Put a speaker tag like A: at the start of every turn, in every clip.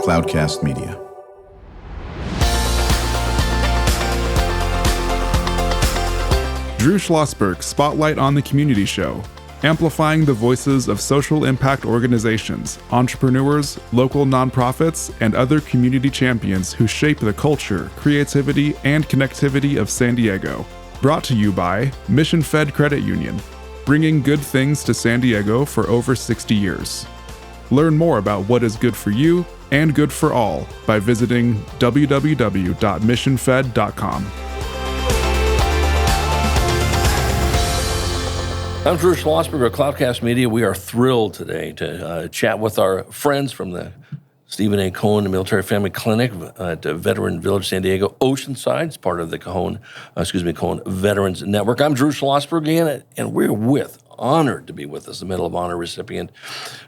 A: Cloudcast Media. Drew Schlosberg Spotlight on the Community Show, amplifying the voices of social impact organizations, entrepreneurs, local nonprofits, and other community champions who shape the culture, creativity, and connectivity of San Diego. Brought to you by Mission Fed Credit Union, bringing good things to San Diego for over 60 years. Learn more about what is good for you and good for all by visiting www.missionfed.com.
B: I'm Drew Schlosberg of Cloudcast Media. We are thrilled today to chat with our friends from the Stephen A. Cohen Military Family Clinic at Veteran Village, San Diego, Oceanside. It's part of the Cohen Veterans Network. I'm Drew Schlosberg again, and we're honored to be with us, the Medal of Honor recipient,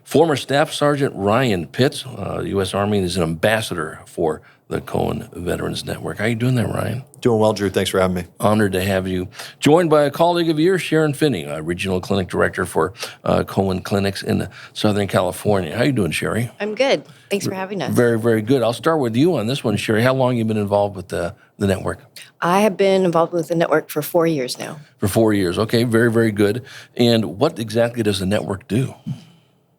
B: former Staff Sgt. Ryan Pitts, U.S. Army, and is an ambassador for the Cohen Veterans Network. How you doing there, Ryan?
C: Doing well, Drew. Thanks for having me.
B: Honored to have you. Joined by a colleague of yours, Shari Finney, Regional Clinic Director for Cohen Clinics in Southern California. How you doing, Shari?
D: I'm good. Thanks for having us.
B: Very, very good. I'll start with you on this one, Shari. How long have you been involved with the network?
D: I have been involved with the network for 4 years now.
B: For 4 years. Okay, very, very good. And what exactly does the network do?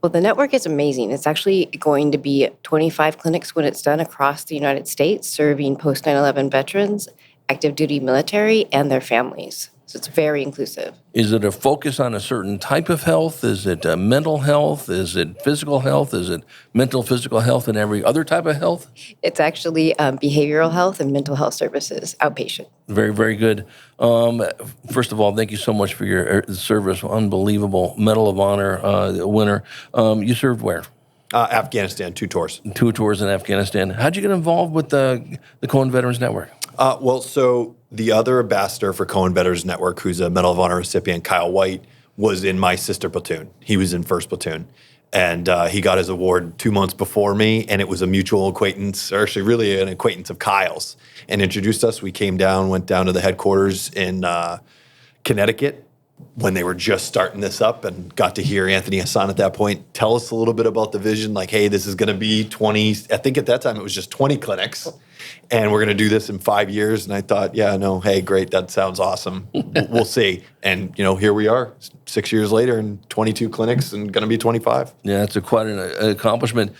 D: Well, the network is amazing. It's actually going to be 25 clinics when it's done across the United States, serving post 9/11 veterans, active duty military, and their families. So it's very inclusive.
B: Is it a focus on a certain type of health? Is it mental health? Is it physical health? Is it mental, physical health, and every other type of health?
D: It's actually behavioral health and mental health services, outpatient.
B: Very, very good. First of all, thank you so much for your service. Unbelievable Medal of Honor winner. You served where?
C: Afghanistan, 2 tours.
B: 2 tours in Afghanistan. How'd you get involved with the Cohen Veterans Network?
C: So the other ambassador for Cohen Veterans Network, who's a Medal of Honor recipient, Kyle White, was in my sister platoon. He was in 1st Platoon. And he got his award 2 months before me, and it was a mutual acquaintance, or actually really an acquaintance of Kyle's, and introduced us. We came down, went down to the headquarters in Connecticut when they were just starting this up, and got to hear Anthony Hassan at that point tell us a little bit about the vision, like, hey, this is going to be 20, I think at that time it was just 20 clinics, and we're going to do this in 5 years. And I thought, hey, great, that sounds awesome. We'll see. And, here we are 6 years later and 22 clinics and going to be 25.
B: Yeah, it's quite an accomplishment.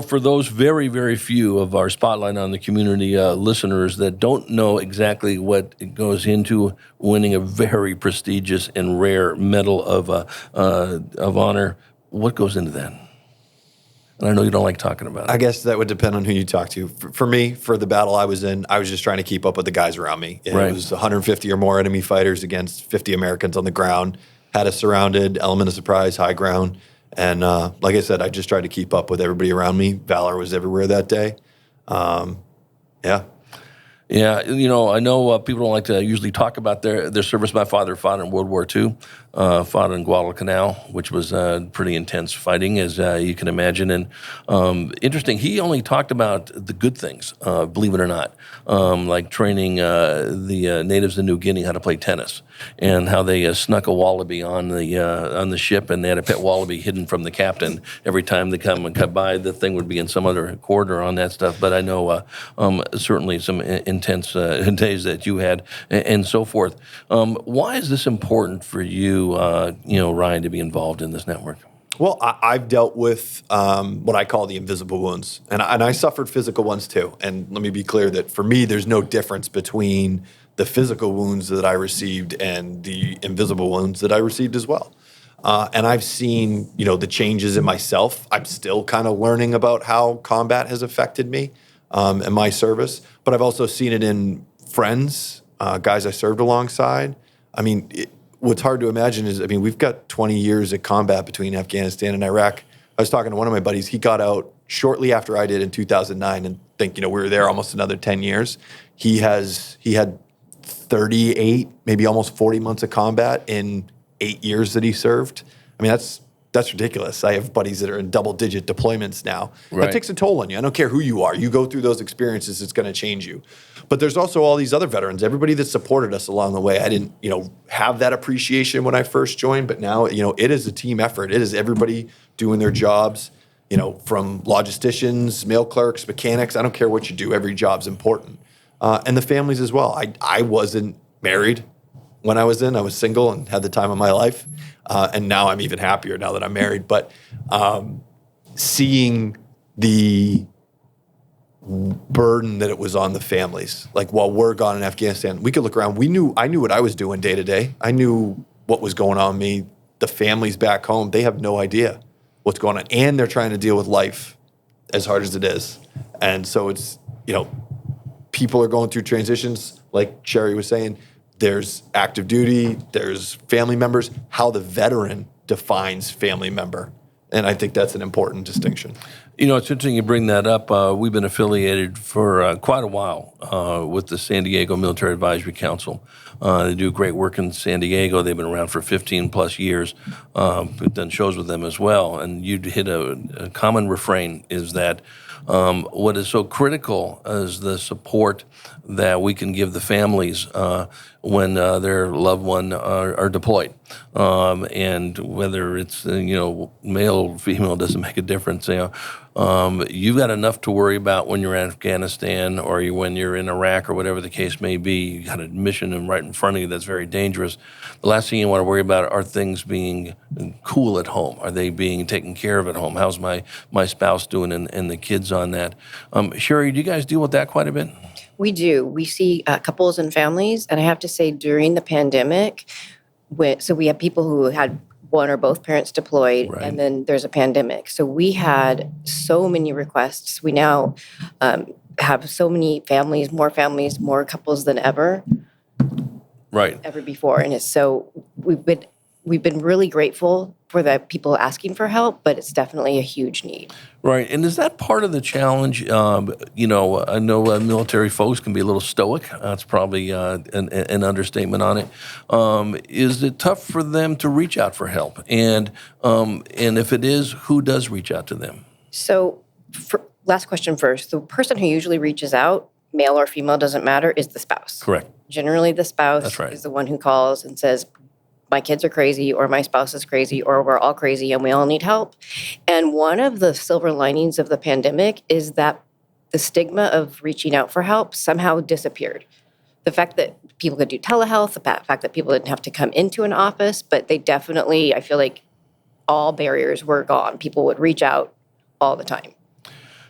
B: For those very, very few of our Spotlight on the Community listeners that don't know exactly what goes into winning a very prestigious and rare Medal of Honor, what goes into that? And I know you don't like talking about it.
C: I guess that would depend on who you talk to. For me, for the battle I was in, I was just trying to keep up with the guys around me. It was 150 or more enemy fighters against 50 Americans on the ground. Had us surrounded, element of surprise, high ground. And like I said, I just tried to keep up with everybody around me. Valor was everywhere that day.
B: Yeah, I know people don't like to usually talk about their service. My father fought in World War II, fought in Guadalcanal, which was pretty intense fighting, as you can imagine. And interesting, he only talked about the good things, believe it or not, like training the natives in New Guinea how to play tennis, and how they snuck a wallaby on the ship, and they had a pet wallaby hidden from the captain. Every time they come by, the thing would be in some other corridor on that stuff. But I know certainly some intense days that you had, and so forth. Why is this important for you, Ryan, to be involved in this network?
C: Well, I've dealt with what I call the invisible wounds, and I suffered physical ones too. And let me be clear that for me, there's no difference between the physical wounds that I received and the invisible wounds that I received as well. And I've seen, the changes in myself. I'm still kind of learning about how combat has affected me and my service, but I've also seen it in friends, guys I served alongside. What's hard to imagine is, we've got 20 years of combat between Afghanistan and Iraq. I was talking to one of my buddies. He got out shortly after I did in 2009, and think, we were there almost another 10 years. He had 38, maybe almost 40 months of combat in 8 years that he served. That's ridiculous. I have buddies that are in double-digit deployments now. Right. That takes a toll on you. I don't care who you are. You go through those experiences, it's going to change you. But there's also all these other veterans, everybody that supported us along the way. I didn't, have that appreciation when I first joined, but now, it is a team effort. It is everybody doing their jobs from logisticians, mail clerks, mechanics. I don't care what you do. Every job's important. And the families as well. I wasn't married when I was single and had the time of my life. And now I'm even happier now that I'm married. But seeing the burden that it was on the families, like while we're gone in Afghanistan, we could look around. I knew what I was doing day to day. I knew what was going on with me. The families back home, they have no idea what's going on. And they're trying to deal with life as hard as it is. And so it's, people are going through transitions, like Shari was saying. There's active duty, there's family members, how the veteran defines family member. And I think that's an important distinction.
B: It's interesting you bring that up. We've been affiliated for quite a while with the San Diego Military Advisory Council. They do great work in San Diego. They've been around for 15 plus years. We've done shows with them as well. And you hit a common refrain is that what is so critical is the support that we can give the families when their loved one are deployed. And whether it's, male or female doesn't make a difference. You've got enough to worry about when you're in Afghanistan or when you're in Iraq or whatever the case may be. You got a mission right in front of you that's very dangerous. The last thing you want to worry about are things being cool at home. Are they being taken care of at home? How's my spouse doing and the kids on that? Shari, do you guys deal with that quite a bit?
D: We do. We see couples and families. And I have to say, during the pandemic, so we have people who had one or both parents deployed, right. And then there's a pandemic. So we had so many requests. We now have so many families, more couples than ever.
B: Right.
D: Ever before. And it's so we've been really grateful for the people asking for help, but it's definitely a huge need.
B: Right. And is that part of the challenge? I know military folks can be a little stoic. That's probably an understatement on it. Is it tough for them to reach out for help? And if it is, who does reach out to them?
D: So last question first. The person who usually reaches out, male or female, doesn't matter, is the spouse.
B: Correct.
D: Generally, the spouse
B: That's right.
D: is the one who calls and says, my kids are crazy, or my spouse is crazy, or we're all crazy and we all need help. And one of the silver linings of the pandemic is that the stigma of reaching out for help somehow disappeared. The fact that people could do telehealth, the fact that people didn't have to come into an office, but they definitely, I feel like all barriers were gone. People would reach out all the time.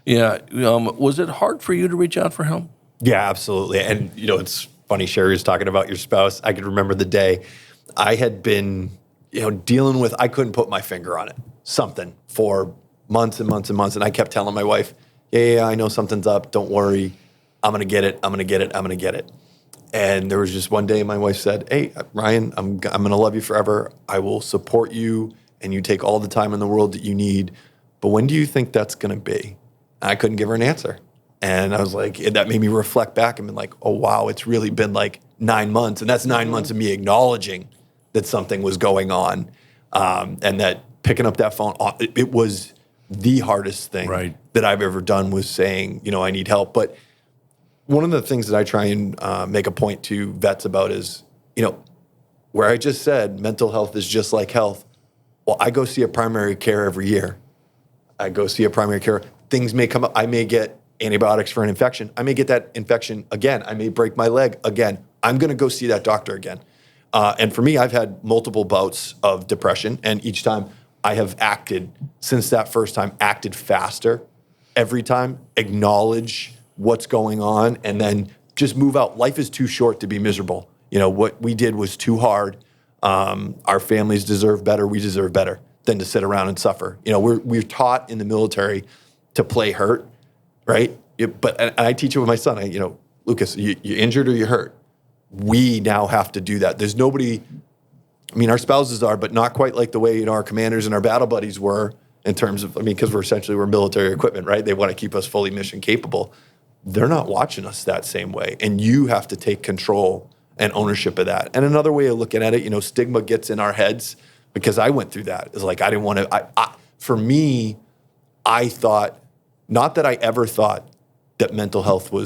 B: Yeah. Was it hard for you to reach out for help?
C: Yeah, absolutely. And, it's funny, Shari was talking about your spouse. I could remember the day I had been, dealing with, I couldn't put my finger on it, something for months and months and months. And I kept telling my wife, yeah, I know something's up. Don't worry. I'm going to get it. I'm going to get it. I'm going to get it. And there was just one day my wife said, hey, Ryan, I'm going to love you forever. I will support you and you take all the time in the world that you need. But when do you think that's going to be? And I couldn't give her an answer. And I was like, that made me reflect back and be like, oh, wow, it's really been like 9 months. And that's 9 months of me acknowledging that something was going on, and that picking up that phone, it was the hardest thing that I've ever done was saying, I need help. But one of the things that I try and make a point to vets about is, where I just said mental health is just like health. Well, I go see a primary care every year. I go see a primary care. Things may come up. I may get antibiotics for an infection. I may get that infection again. I may break my leg again. I'm going to go see that doctor again. And for me, I've had multiple bouts of depression, and each time I have acted, since that first time, acted faster. Every time, acknowledge what's going on, and then just move out. Life is too short to be miserable. What we did was too hard. Our families deserve better. We deserve better than to sit around and suffer. We're taught in the military to play hurt, right? And I teach it with my son. Lucas, you injured or you hurt? We now have to do that. There's nobody, our spouses are, but not quite like the way, our commanders and our battle buddies were in terms of, because we're military equipment, right? They want to keep us fully mission capable. They're not watching us that same way. And you have to take control and ownership of that. And another way of looking at it, stigma gets in our heads because I went through that. It's like, I didn't want to, for me, I thought, not that I ever thought that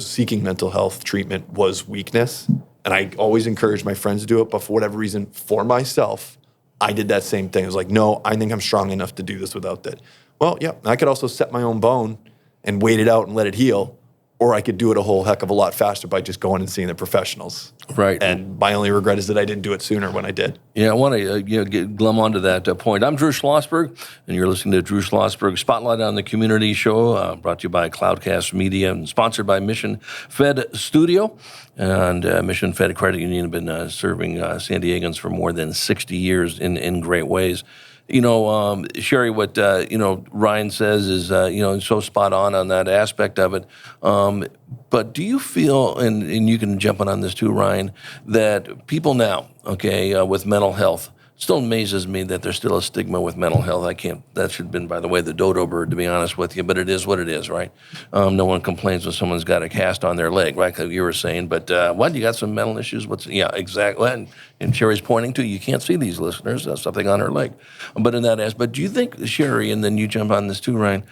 C: seeking mental health treatment was weakness. And I always encourage my friends to do it, but for whatever reason, for myself, I did that same thing. I was like, no, I think I'm strong enough to do this without that. Well, yeah, I could also set my own bone and wait it out and let it heal, or I could do it a whole heck of a lot faster by just going and seeing the professionals.
B: Right.
C: And my only regret is that I didn't do it sooner when I did.
B: Yeah, I want to get glum onto that point. I'm Drew Schlosberg, and you're listening to Drew Schlosberg Spotlight on the Community Show, brought to you by Cloudcast Media and sponsored by Mission Fed Studio. And Mission Fed Credit Union have been serving San Diegans for more than 60 years in great ways. Shari, what, Ryan says is, so spot on that aspect of it. But do you feel, and you can jump in on this too, Ryan, that people now, with mental health, still amazes me that there's still a stigma with mental health. That should have been, by the way, the dodo bird, to be honest with you, but it is what it is, right? No one complains when someone's got a cast on their leg, right, like you were saying, but what, you got some mental issues? Yeah, exactly. And Shari's pointing to, you can't see these listeners, something on her leg. But in that aspect, do you think, Shari, and then you jump on this too, Ryan,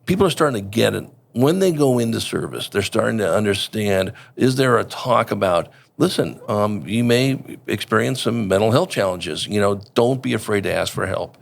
B: people are starting to get it. When they go into service, they're starting to understand, is there a talk about, listen, you may experience some mental health challenges. Don't be afraid to ask for help.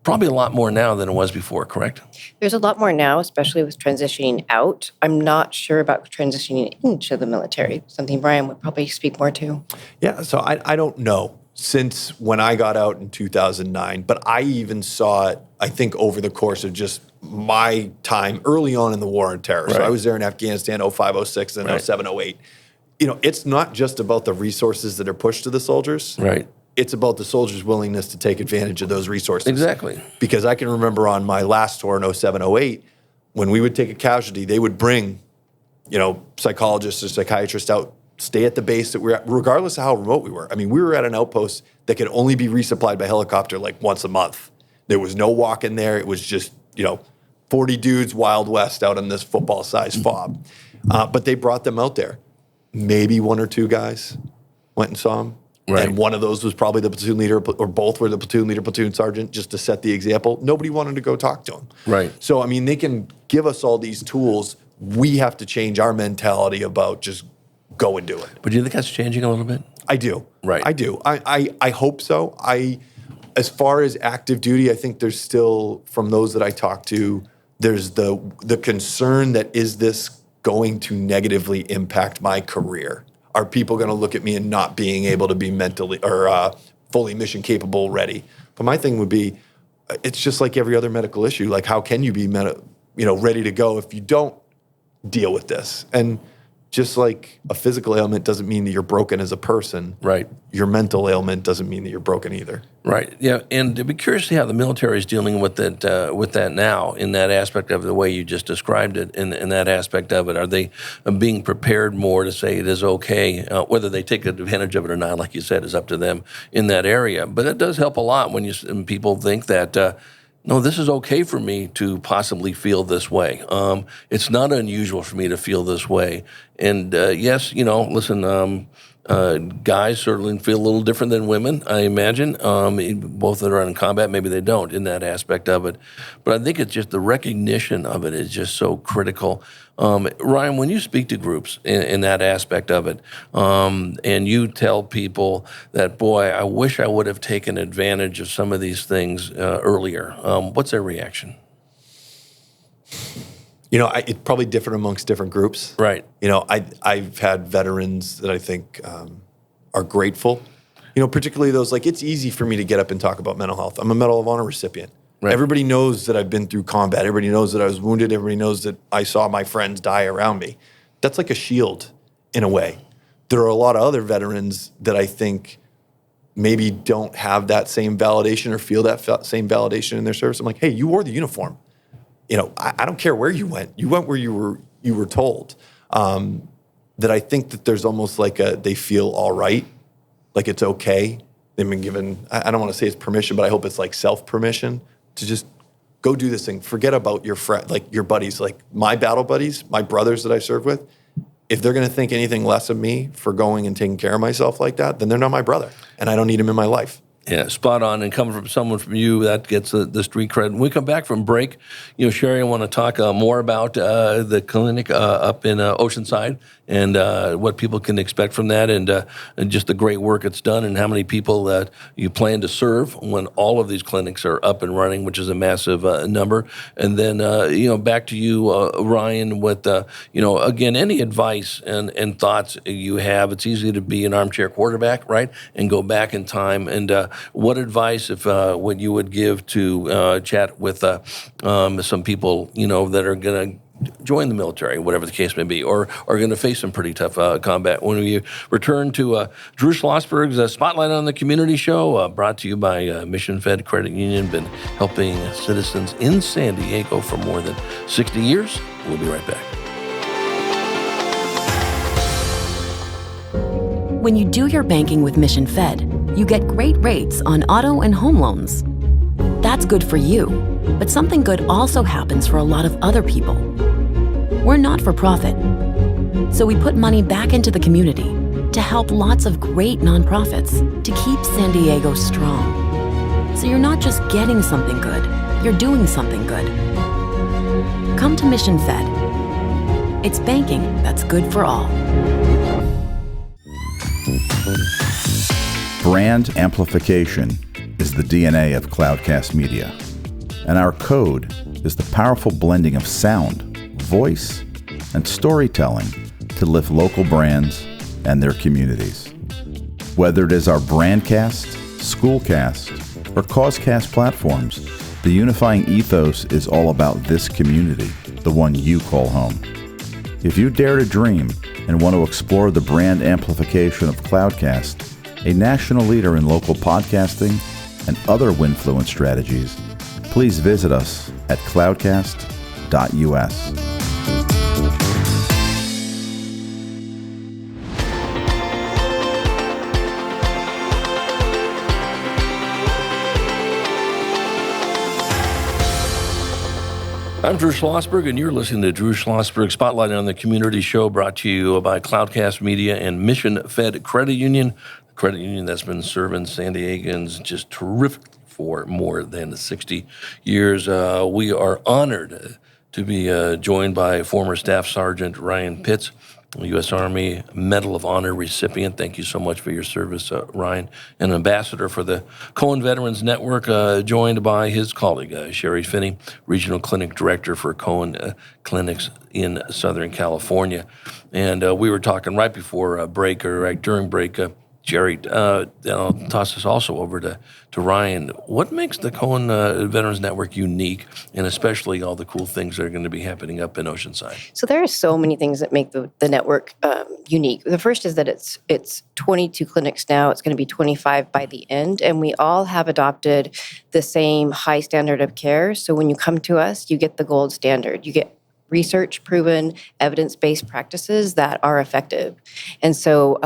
B: Probably a lot more now than it was before, correct?
D: There's a lot more now, especially with transitioning out. I'm not sure about transitioning into the military, something Brian would probably speak more to.
C: Yeah, so I don't know since when I got out in 2009, but I even saw it, I think, over the course of just my time early on in the war on terror. Right. So I was there in Afghanistan, 05, 06, and 07, 08. It's not just about the resources that are pushed to the soldiers.
B: Right.
C: It's about the soldiers' willingness to take advantage of those resources.
B: Exactly.
C: Because I can remember on my last tour in 07, 08, when we would take a casualty, they would bring, psychologists or psychiatrists out, stay at the base that we're at, regardless of how remote we were. I mean, we were at an outpost that could only be resupplied by helicopter like once a month. There was no walk in there. It was just, 40 dudes Wild West out in this football-sized fob. But they brought them out there. Maybe one or two guys went and saw them. Right. And one of those was probably the platoon leader, or both were the platoon leader, platoon sergeant, just to set the example. Nobody wanted to go talk to him.
B: Right.
C: So, they can give us all these tools. We have to change our mentality about just go and do it.
B: But do you think that's changing a little bit?
C: I do.
B: Right.
C: I do. I hope so. As far as active duty, I think there's still, from those that I talk to, there's the concern that, is this going to negatively impact my career? Are people going to look at me and not being able to be mentally or fully mission capable ready? But my thing would be, it's just like every other medical issue. Like, how can you be ready to go if you don't deal with this? And just like a physical ailment doesn't mean that you're broken as a person.
B: Right.
C: Your mental ailment doesn't mean that you're broken either.
B: Right. Yeah. And I'd be curious to see how the military is dealing with that now, in that aspect of the way you just described it, in that aspect of it. Are they being prepared more to say it is okay? Whether they take advantage of it or not, like you said, is up to them in that area. But it does help a lot when people think that, no, this is okay for me to possibly feel this way. It's not unusual for me to feel this way. And yes, listen, guys certainly feel a little different than women, I imagine. Both that are in combat, maybe they don't in that aspect of it. But I think it's just the recognition of it is just so critical. Ryan, when you speak to groups in that aspect of it, and you tell people that, boy, I wish I would have taken advantage of some of these things earlier, what's their reaction?
C: It's probably different amongst different groups.
B: Right.
C: I've had veterans that I think are grateful. Particularly those, like, it's easy for me to get up and talk about mental health. I'm a Medal of Honor recipient. Right. Everybody knows that I've been through combat. Everybody knows that I was wounded. Everybody knows that I saw my friends die around me. That's like a shield in a way. There are a lot of other veterans that I think maybe don't have that same validation or feel that same validation in their service. I'm like, hey, you wore the uniform. I don't care where you went. You went where you were told. That I think that there's almost like they feel all right, like it's okay. They've been given, I don't want to say it's permission, but I hope it's like self-permission to just go do this thing. Forget about your your buddies, like my battle buddies, my brothers that I served with. If they're going to think anything less of me for going and taking care of myself like that, then they're not my brother, and I don't need them in my life.
B: Yeah, spot on. And coming from someone from you, that gets the street cred. When we come back from break, Shari, I want to talk more about the clinic up in Oceanside and what people can expect from that, and just the great work it's done, and how many people that you plan to serve when all of these clinics are up and running, which is a massive number. And then, back to you, Ryan, with, again, any advice and thoughts you have. It's easy to be an armchair quarterback, right, and go back in time. And what advice, if what you would give to chat with some people, that are going to join the military, whatever the case may be, or are going to face some pretty tough combat. When we return to Drew Schlosberg's Spotlight on the Community show, brought to you by Mission Fed Credit Union, been helping citizens in San Diego for more than 60 years. We'll be right back.
E: When you do your banking with Mission Fed, you get great rates on auto and home loans. That's good for you, but something good also happens for a lot of other people. We're not for profit, so we put money back into the community to help lots of great nonprofits to keep San Diego strong. So you're not just getting something good, you're doing something good. Come to Mission Fed. It's banking that's good for all.
F: Brand amplification is the DNA of Cloudcast Media, and our code is the powerful blending of sound, voice, and storytelling to lift local brands and their communities. Whether it is our Brandcast, Schoolcast, or Causecast platforms, the unifying ethos is all about this community, the one you call home. If you dare to dream and want to explore the brand amplification of Cloudcast, a national leader in local podcasting and other Winfluence strategies, please visit us at cloudcast.us.
B: I'm Drew Schlosberg, and you're listening to Drew Schlosberg Spotlight on the Community show, brought to you by Cloudcast Media and Mission Fed Credit Union, the credit union that's been serving San Diegans just terrific for more than 60 years. We are honored to be joined by former Staff Sgt. Ryan Pitts, U.S. Army Medal of Honor recipient. Thank you so much for your service, Ryan. An ambassador for the Cohen Veterans Network, joined by his colleague, Shari Finney, Regional Clinic Director for Cohen Clinics in Southern California. And we were talking right before break, or right during break, Jerry, I'll toss this also over to Ryan. What makes the Cohen Veterans Network unique, and especially all the cool things that are going to be happening up in Oceanside?
D: So there are so many things that make the network unique. The first is that it's 22 clinics now. It's going to be 25 by the end, and we all have adopted the same high standard of care. So when you come to us, you get the gold standard. You get research-proven, evidence-based practices that are effective. And so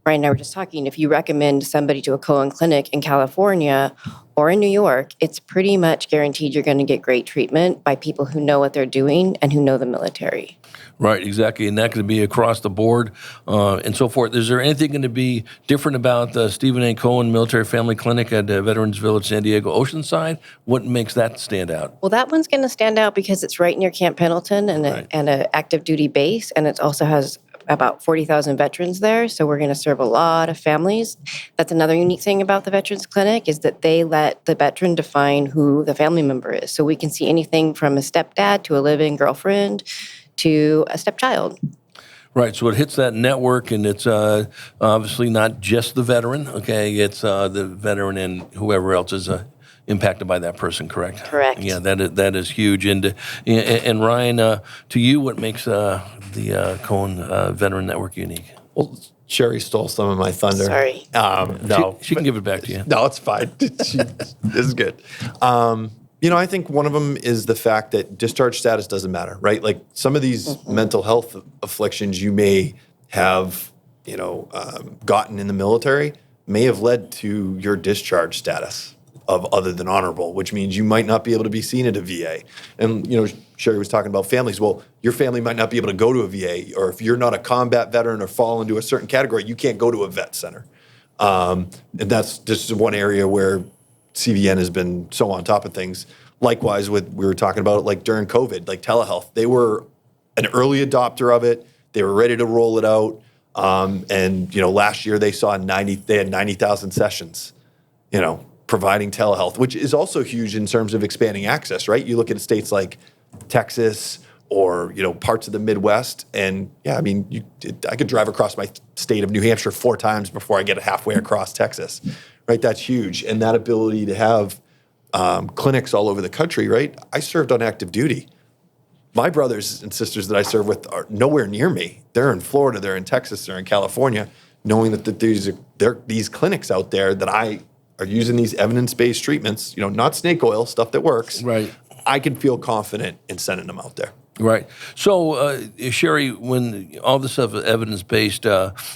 D: Ryan and I were just talking, if you recommend somebody to a Cohen clinic in California or in New York, it's pretty much guaranteed you're going to get great treatment by people who know what they're doing and who know the military.
B: Right, exactly, and that could be across the board and so forth. Is there anything going to be different about the Stephen A. Cohen Military Family Clinic at Veterans Village, San Diego, Oceanside? What makes that stand out?
D: Well, that one's going to stand out because it's right near Camp Pendleton and an active duty base, and it also has about 40,000 veterans there, so we're going to serve a lot of families. That's another unique thing about the Veterans Clinic is that they let the veteran define who the family member is. So we can see anything from a stepdad to a live-in girlfriend to a stepchild.
B: Right, so it hits that network, and it's obviously not just the veteran, okay? It's the veteran and whoever else is impacted by that person, correct?
D: Correct.
B: Yeah, that is huge. And Ryan, to you, what makes the Cohen Veteran Network unique?
C: Well, Shari stole some of my thunder.
D: Sorry.
C: No.
B: She can give it back to you.
C: No, it's fine. This is good. I think one of them is the fact that discharge status doesn't matter, right? Like some of these mental health afflictions you may have, gotten in the military may have led to your discharge status of other than honorable, which means you might not be able to be seen at a VA. And, Shari was talking about families. Well, your family might not be able to go to a VA, or if you're not a combat veteran or fall into a certain category, you can't go to a vet center. And that's just one area where CVN has been so on top of things. Likewise, we were talking about it like during COVID, like telehealth. They were an early adopter of it. They were ready to roll it out. And last year they had 90,000 sessions, providing telehealth, which is also huge in terms of expanding access, right? You look at states like Texas or, parts of the Midwest, and I could drive across my state of New Hampshire 4 times before I get halfway across Texas, right? That's huge. And that ability to have clinics all over the country, right? I served on active duty. My brothers and sisters that I serve with are nowhere near me. They're in Florida, they're in Texas, they're in California, knowing that there are these clinics out there that are using these evidence-based treatments, not snake oil, stuff that works.
B: Right.
C: I can feel confident in sending them out there.
B: Right. So, Shari, when all this stuff is evidence-based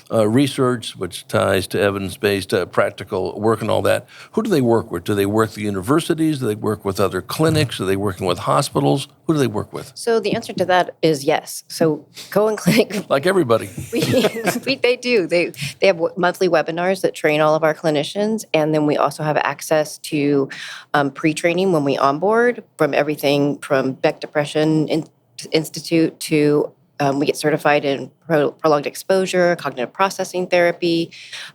B: research, which ties to evidence-based practical work and all that, who do they work with? Do they work with the universities? Do they work with other clinics? Are they working with hospitals? Who do they work with?
D: So the answer to that is yes. So Cohen Clinic,
B: Like everybody.
D: they do. They have monthly webinars that train all of our clinicians, and then we also have access to pre-training when we onboard, from everything from Beck Depression Institute to we get certified in prolonged exposure, cognitive processing therapy.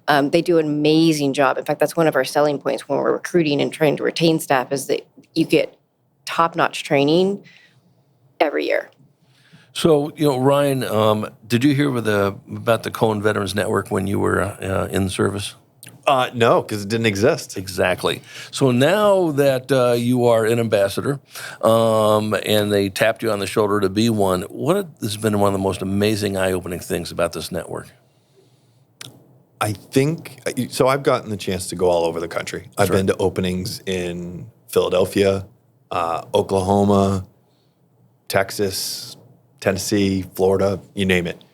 D: They do an amazing job. In fact, that's one of our selling points when we're recruiting and trying to retain staff, is that you get top-notch training every year.
B: So, Ryan, did you hear about the Cohen Veterans Network when you were in the service?
C: No, because it didn't exist.
B: Exactly. So now that you are an ambassador, and they tapped you on the shoulder to be one, what has been one of the most amazing, eye-opening things about this network?
C: I think, so I've gotten the chance to go all over the country. I've been to openings in Philadelphia, Oklahoma, Texas, Tennessee, Florida, you name it.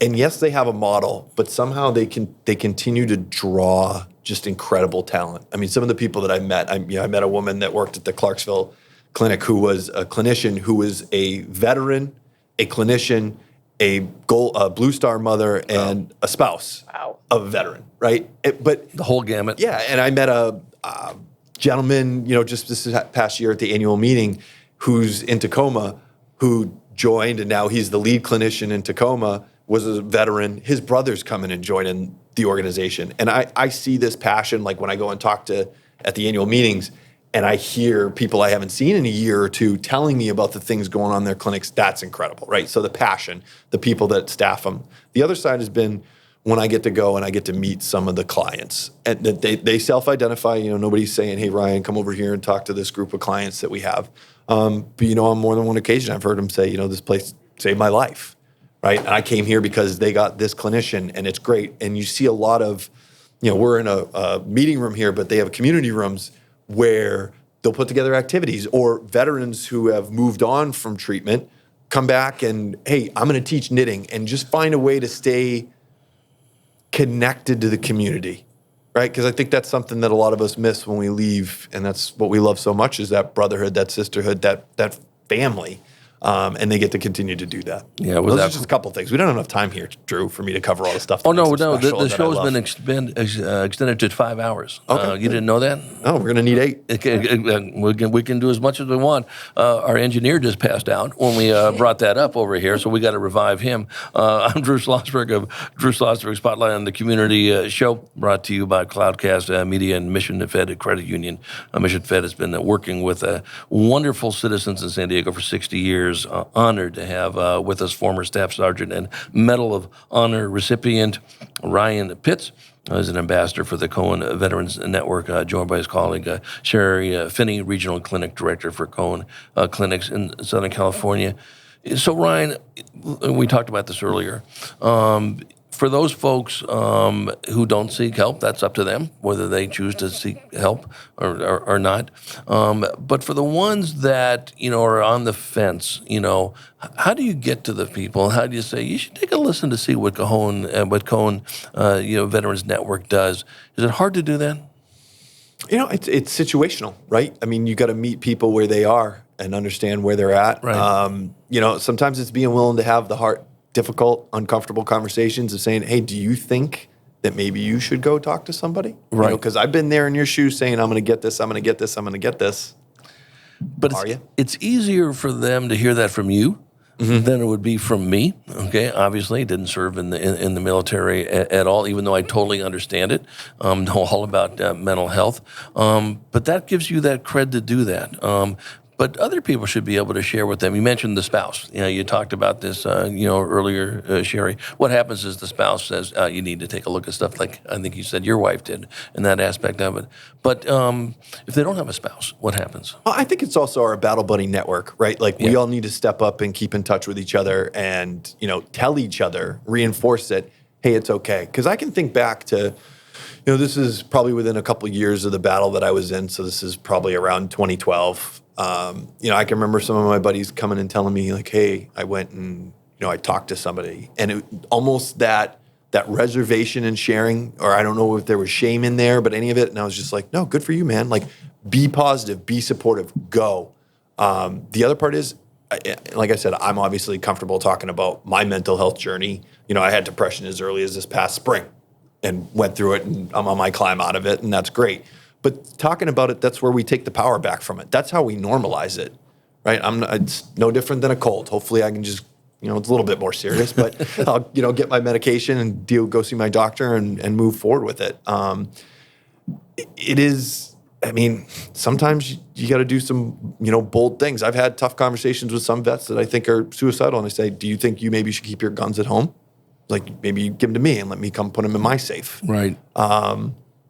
C: And yes, they have a model, but somehow they continue to draw just incredible talent. I mean, some of the people that I met, I met a woman that worked at the Clarksville clinic who was a clinician, who was a veteran, a clinician, a Blue Star mother, and a spouse of a veteran, right? But
B: the whole gamut.
C: Yeah, and I met a gentleman, just this past year at the annual meeting, who's in Tacoma, who joined, and now he's the lead clinician in Tacoma, was a veteran. His brother's coming and joining the organization. And I see this passion, like when I go and talk at the annual meetings, and I hear people I haven't seen in a year or two telling me about the things going on in their clinics. That's incredible, right? So the passion, the people that staff them. The other side has been when I get to go and I get to meet some of the clients. And they self-identify, nobody's saying, hey, Ryan, come over here and talk to this group of clients that we have. But, on more than one occasion, I've heard them say, this place saved my life. Right, and I came here because they got this clinician, and it's great. And you see a lot of, we're in a meeting room here, but they have community rooms where they'll put together activities, or veterans who have moved on from treatment come back and, hey, I'm going to teach knitting, and just find a way to stay connected to the community, right? Because I think that's something that a lot of us miss when we leave, and that's what we love so much, is that brotherhood, that sisterhood, that family. And they get to continue to do that.
B: Yeah,
C: those are just a couple of things. We don't have enough time here, Drew, for me to cover all the stuff.
B: Oh, no. The show's been extended to 5 hours.
C: Okay.
B: You didn't know that?
C: No, we're going to need 8.
B: We can do as much as we want. Our engineer just passed out when we brought that up over here, so we got to revive him. I'm Drew Schlosberg of Drew Schlosberg Spotlight on the Community Show, brought to you by Cloudcast Media and Mission Fed Credit Union. Mission Fed has been working with wonderful citizens in San Diego for 60 years. Honored to have with us former Staff Sgt and Medal of Honor recipient Ryan Pitts, as an ambassador for the Cohen Veterans Network, joined by his colleague Shari Finney, Regional Clinic Director for Cohen Clinics in Southern California. So Ryan, we talked about this earlier. For those folks who don't seek help, that's up to them, whether they choose to seek help or not. But for the ones that, are on the fence, how do you get to the people? How do you say, you should take a listen to see what Cohen Veterans Network does? Is it hard to do that?
C: It's situational, right? I mean, you got to meet people where they are and understand where they're at.
B: Right.
C: Sometimes it's being willing to have the difficult, uncomfortable conversations of saying, hey, do you think that maybe you should go talk to somebody?
B: Right.
C: Because I've been there in your shoes saying, I'm going to get this, I'm going to get this, I'm going to get this.
B: But it's easier for them to hear that from you than it would be from me. Okay, obviously, didn't serve in the military at all, even though I totally understand it, know all about mental health. But that gives you that cred to do that. But other people should be able to share with them. You mentioned the spouse. You talked about this, earlier, Shari. What happens is the spouse says, you need to take a look at stuff like I think you said your wife did in that aspect of it. But if they don't have a spouse, what happens?
C: Well, I think it's also our battle buddy network, right? Like we all need to step up and keep in touch with each other and, tell each other, reinforce it, hey, it's okay. Because I can think back to, this is probably within a couple of years of the battle that I was in. So this is probably around 2012. I can remember some of my buddies coming and telling me like, hey, I went and, I talked to somebody, and it almost that reservation and sharing, or I don't know if there was shame in there, but any of it. And I was just like, no, good for you, man. Like be positive, be supportive, go. The other part is, like I said, I'm obviously comfortable talking about my mental health journey. I had depression as early as this past spring and went through it, and I'm on my climb out of it, and that's great. But talking about it, that's where we take the power back from it. That's how we normalize it, right? It's no different than a cold. Hopefully I can just, it's a little bit more serious, but I'll, get my medication and go see my doctor and move forward with it. It is, sometimes you got to do some, bold things. I've had tough conversations with some vets that I think are suicidal, and I say, do you think you maybe should keep your guns at home? Like maybe you give them to me and let me come put them in my safe.
B: Right.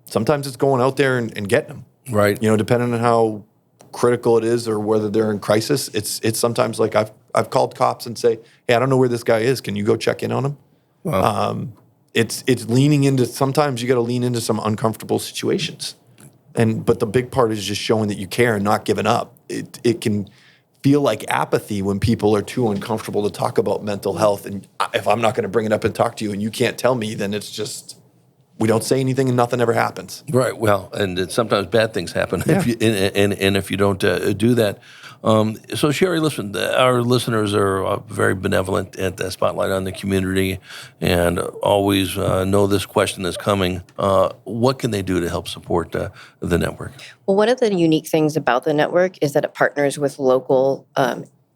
C: Sometimes it's going out there and getting them.
B: Right.
C: Depending on how critical it is or whether they're in crisis, it's sometimes like I've called cops and say, hey, I don't know where this guy is. Can you go check in on him? Wow. It's leaning into, sometimes you got to lean into some uncomfortable situations. But the big part is just showing that you care and not giving up. It can feel like apathy when people are too uncomfortable to talk about mental health. And if I'm not going to bring it up and talk to you and you can't tell me, then it's just, we don't say anything and nothing ever happens.
B: Right. Well, and sometimes bad things happen if you if you don't do that. So, Shari, listen, our listeners are very benevolent at the Spotlight on the Community and always know this question is coming. What can they do to help support the network?
D: Well, one of the unique things about the network is that it partners with local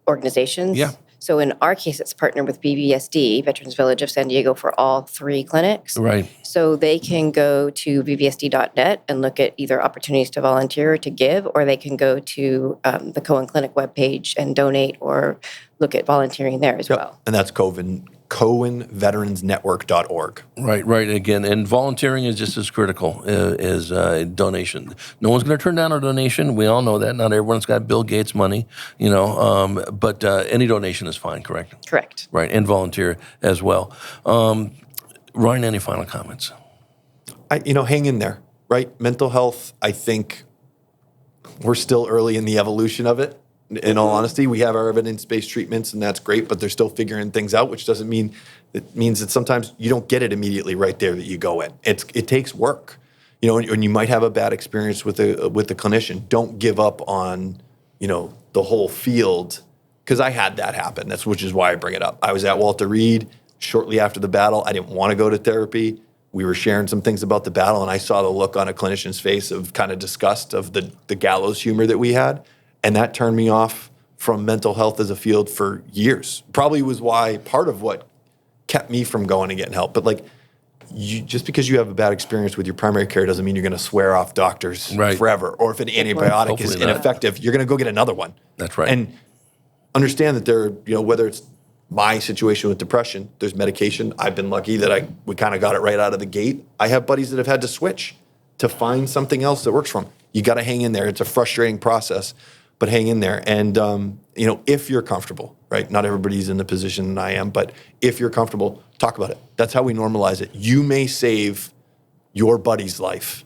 D: organizations.
B: Yeah.
D: So in our case, it's partnered with VVSD, Veterans Village of San Diego, for all 3 clinics.
B: Right.
D: So they can go to vvsd.net and look at either opportunities to volunteer or to give, or they can go to the Cohen Clinic webpage and donate or look at volunteering there as well.
C: And that's CohenVeteransNetwork.org.
B: Right. Again, and volunteering is just as critical as donation. No one's going to turn down a donation. We all know that. Not everyone's got Bill Gates money, but any donation is fine, correct?
D: Correct.
B: Right, and volunteer as well. Ryan, any final comments?
C: Hang in there, right? Mental health, I think we're still early in the evolution of it. In all honesty, we have our evidence-based treatments, and that's great, but they're still figuring things out, which doesn't mean, it means that sometimes you don't get it immediately right there that you go in. It takes work, and you might have a bad experience with the clinician. Don't give up on, the whole field, because I had that happen. Which is why I bring it up. I was at Walter Reed shortly after the battle. I didn't want to go to therapy. We were sharing some things about the battle, and I saw the look on a clinician's face of kind of disgust of the gallows humor that we had. And that turned me off from mental health as a field for years. Probably was part of what kept me from going and getting help. But just because you have a bad experience with your primary care doesn't mean you're going to swear off doctors forever. Or if an antibiotic is ineffective, you're going to go get another one.
B: That's right.
C: And understand that there, whether it's my situation with depression, there's medication. I've been lucky that we kind of got it right out of the gate. I have buddies that have had to switch to find something else that works for them. You got to hang in there. It's a frustrating process. But hang in there. And, if you're comfortable, right? Not everybody's in the position I am, but if you're comfortable, talk about it. That's how we normalize it. You may save your buddy's life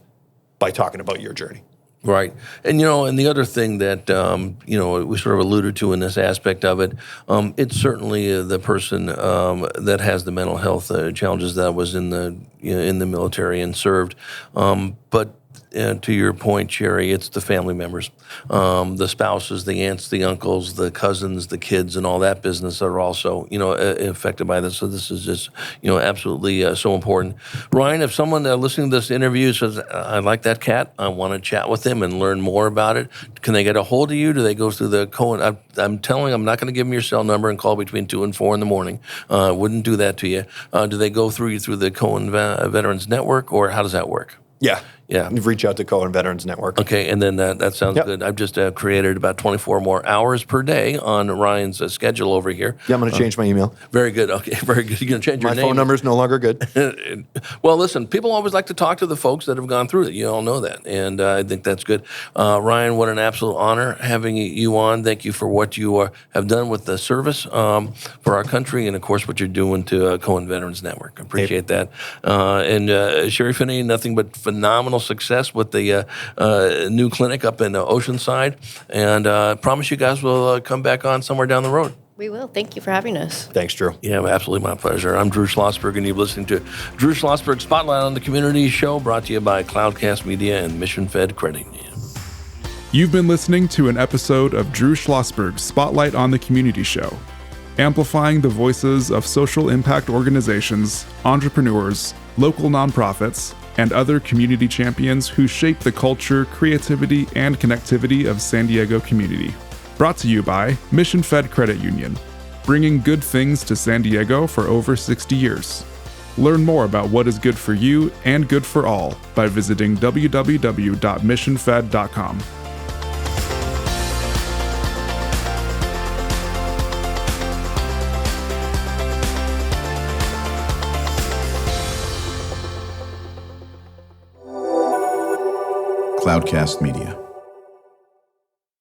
C: by talking about your journey.
B: Right. And, and the other thing that, we sort of alluded to in this aspect of it, it's certainly the person that has the mental health challenges that was in the military and served. But to your point, Shari, it's the family members, the spouses, the aunts, the uncles, the cousins, the kids, and all that business that are also, affected by this. So this is just, absolutely so important. Ryan, if someone listening to this interview says, I like that cat, I want to chat with him and learn more about it, can they get a hold of you? Do they go through the Cohen? I'm not going to give them your cell number and call between 2 and 4 in the morning. Wouldn't do that to you. Do they go through the Cohen Veterans Network, or how does that work?
C: Yeah.
B: Yeah.
C: Reach out to Cohen Veterans Network.
B: Okay, and then that sounds good. I've just created about 24 more hours per day on Ryan's schedule over here.
C: Yeah, I'm going to change my email.
B: Very good. Okay, very good. You're going to change your
C: My
B: name.
C: phone number is no longer good.
B: Well, listen, people always like to talk to the folks that have gone through it. You all know that, and I think that's good. Ryan, what an absolute honor having you on. Thank you for what you have done with the service for our country, and, of course, what you're doing to Cohen Veterans Network. I appreciate that. And Shari Finney, nothing but phenomenal success with the new clinic up in Oceanside, and promise you guys will come back on somewhere down the road.
D: We will. Thank you for having us.
C: Thanks, Drew.
B: Yeah, absolutely my pleasure. I'm Drew Schlosberg, and you're listening to Drew Schlosberg Spotlight on the Community Show, brought to you by Cloudcast Media and Mission Fed Credit Union.
A: You've been listening to an episode of Drew Schlosberg Spotlight on the Community Show, amplifying the voices of social impact organizations, entrepreneurs, local nonprofits, and other community champions who shape the culture, creativity, and connectivity of San Diego community. Brought to you by Mission Fed Credit Union, bringing good things to San Diego for over 60 years. Learn more about what is good for you and good for all by visiting www.missionfed.com.
F: Cloudcast Media.